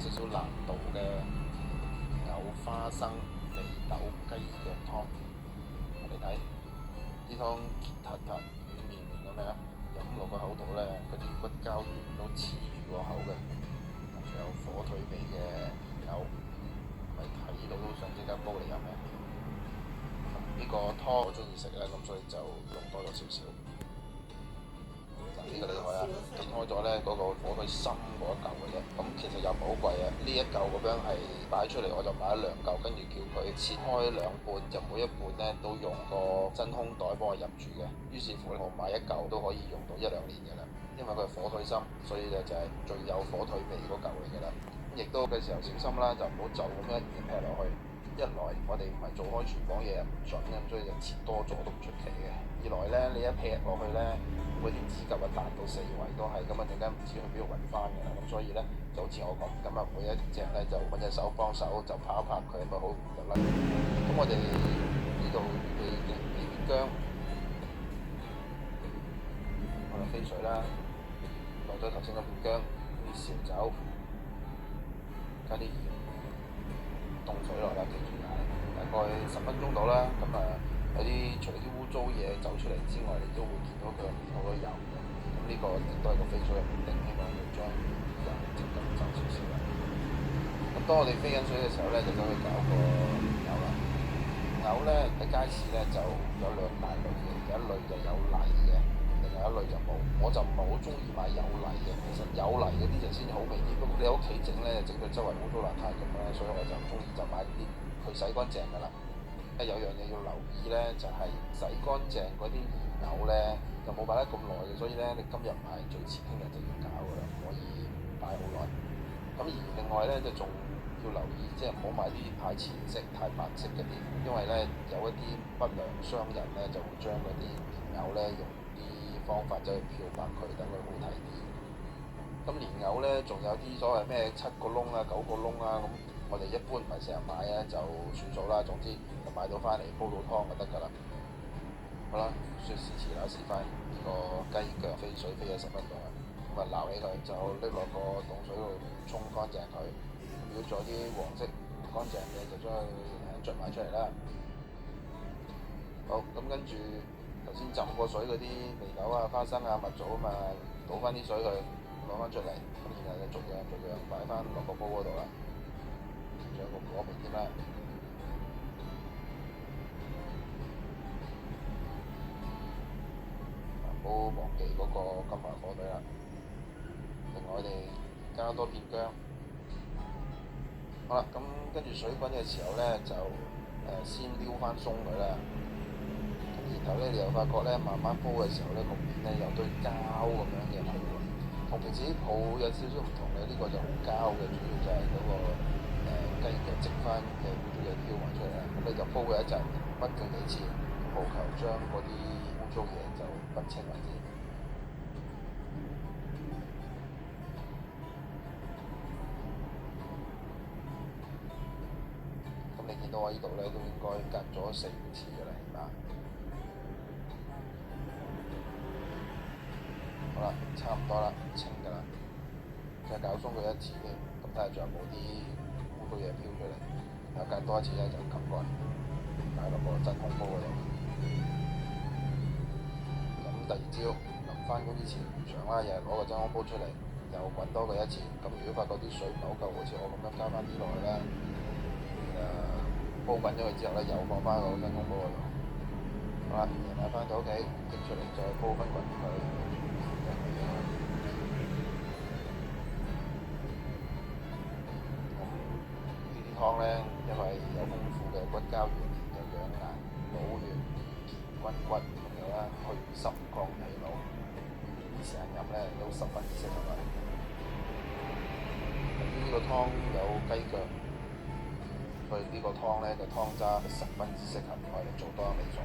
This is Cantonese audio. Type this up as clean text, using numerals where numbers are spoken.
少少難度嘅牛花生味豆雞腳湯。我哋睇啲湯結塔塔軟綿綿咁樣，飲落個口度呢，嗰啲骨膠原都黐住個口嘅，仲有火腿味嘅牛，咪睇到都想即刻煲嚟飲嘅。呢個湯我中意食咧，咁所以就用多咗少少。呢個厲害啊！咁開咗呢嗰個火腿心嗰一嚿嘅啫，咁其實又唔係好貴啊。呢一嚿咁樣係擺出嚟，我就買咗2嚿，跟住叫佢切開2半，就每一半呢都用個真空袋幫我入住嘅。於是乎我買一嚿都可以用到1-2年嘅啦，因為佢係火腿心，所以就係最有火腿味嗰嚿嚟嘅啦。亦都嘅時候小心啦，就唔好就咁樣一劈落去。一來我哋唔係做開廚房嘢唔準咁，所以就切多咗都唔出奇嘅。二來呢，你一劈落去呢，嗰啲指甲啊彈到四圍都係，咁啊陣間唔知去邊度揾翻㗎啦。咁所以呢，就好似我咁，咁啊每一隻呢，就揾隻手幫手就拍一拍佢，咪好就甩。咁我哋呢度預備嘅幾片薑，我哋飛水啦，落咗頭先嗰片薑，啲紹酒，加啲鹽。凍水落啦，記住大概10分鐘到啦。咁有啲除啲污糟嘢走出嚟之外，你都會見到佢入面好多油嘅。咁呢個亦都係個飛水嘅目的，希望佢將油整得走少少啦。咁當我哋飛緊水嘅時候呢，就走去搞個牛啦。牛呢，喺街市呢就有2大類嘅，有一類就有泥嘅，另外一類就冇。我就唔係好中意買有泥嘅，其實有泥嗰啲就先好味啲。不過你喺屋企整呢，整到周圍污糟邋遢咁咧，所以我就唔中意就買啲佢洗乾淨㗎啦。有樣嘢要留意呢，就係洗乾淨嗰啲牛呢，就冇擺得咁耐嘅，所以呢，你今日買最遲聽日就要搞㗎啦，唔可以擺好耐。咁而另外呢，就仲要留意，即係唔好買啲太淺色、太白色嗰啲，因為呢，有一啲不良商人呢，就會將嗰啲牛呢，用啲方法走去漂白佢，等佢好睇啲。咁蓮藕呢，仲有啲所謂咩7個窿啊、9個窿啊，咁我哋一般唔係成日買啊，就算數啦。總之就買到翻嚟煲到湯就得㗎啦。好啦，説時遲那時快，呢個雞腳飛水飛咗10分鐘啦，咁啊撈起佢就拎落個凍水度沖乾淨佢。如果仲有啲黃色唔乾淨嘅，就將佢捽埋出嚟啦。好，咁跟住頭先浸過水嗰啲味豆啊、花生啊、蜜棗啊嘛，倒翻啲水佢。攞翻出嚟，咁然後就逐樣擺翻落個煲嗰度啦。仲有個果味添啦，唔好忘記嗰個金華火腿啦。另外我哋加多片薑。好啦，咁跟住水滾嘅時候呢，就先撩翻鬆佢啦。咁然後呢，你又發覺呢，慢慢煲嘅時候呢，個面呢有堆膠咁樣嘅泡。同平時啲泡有少少唔同嘅，呢個就好膠嘅，主要就係嗰個雞腳積翻嘅污糟嘢飄埋出嚟啦。咁你就煲佢一陣，燜佢幾次，務求將嗰啲污糟嘢就燜清為止。咁你見到我呢度呢，都應該隔咗4-5次嘅啦，係嘛？好啦，差唔多啦，清㗎啦。再攪鬆佢1次添，咁睇下仲有冇啲污糟嘢飄出嚟。又隔多1次呢，就冚蓋，擺落個真空煲嗰度。咁第2朝臨翻工之前，如常啦，又係攞個真空煲出嚟，又滾多佢1次。咁如果發覺啲水唔係好夠，好似我咁樣加翻啲落去啦。煲滾咗佢之後呢，又放翻個真空煲嗰度。好啦，夜晚翻到屋企，拎出嚟再煲翻滾佢。湯呢，因為有豐富嘅骨膠原，又養顏補血、健筋骨咁樣啦，去濕降疲勞，成日飲呢都十分之適合啦。由於呢個湯有雞腳，所以呢個湯呢個湯渣十分之適合我哋做多一味餸。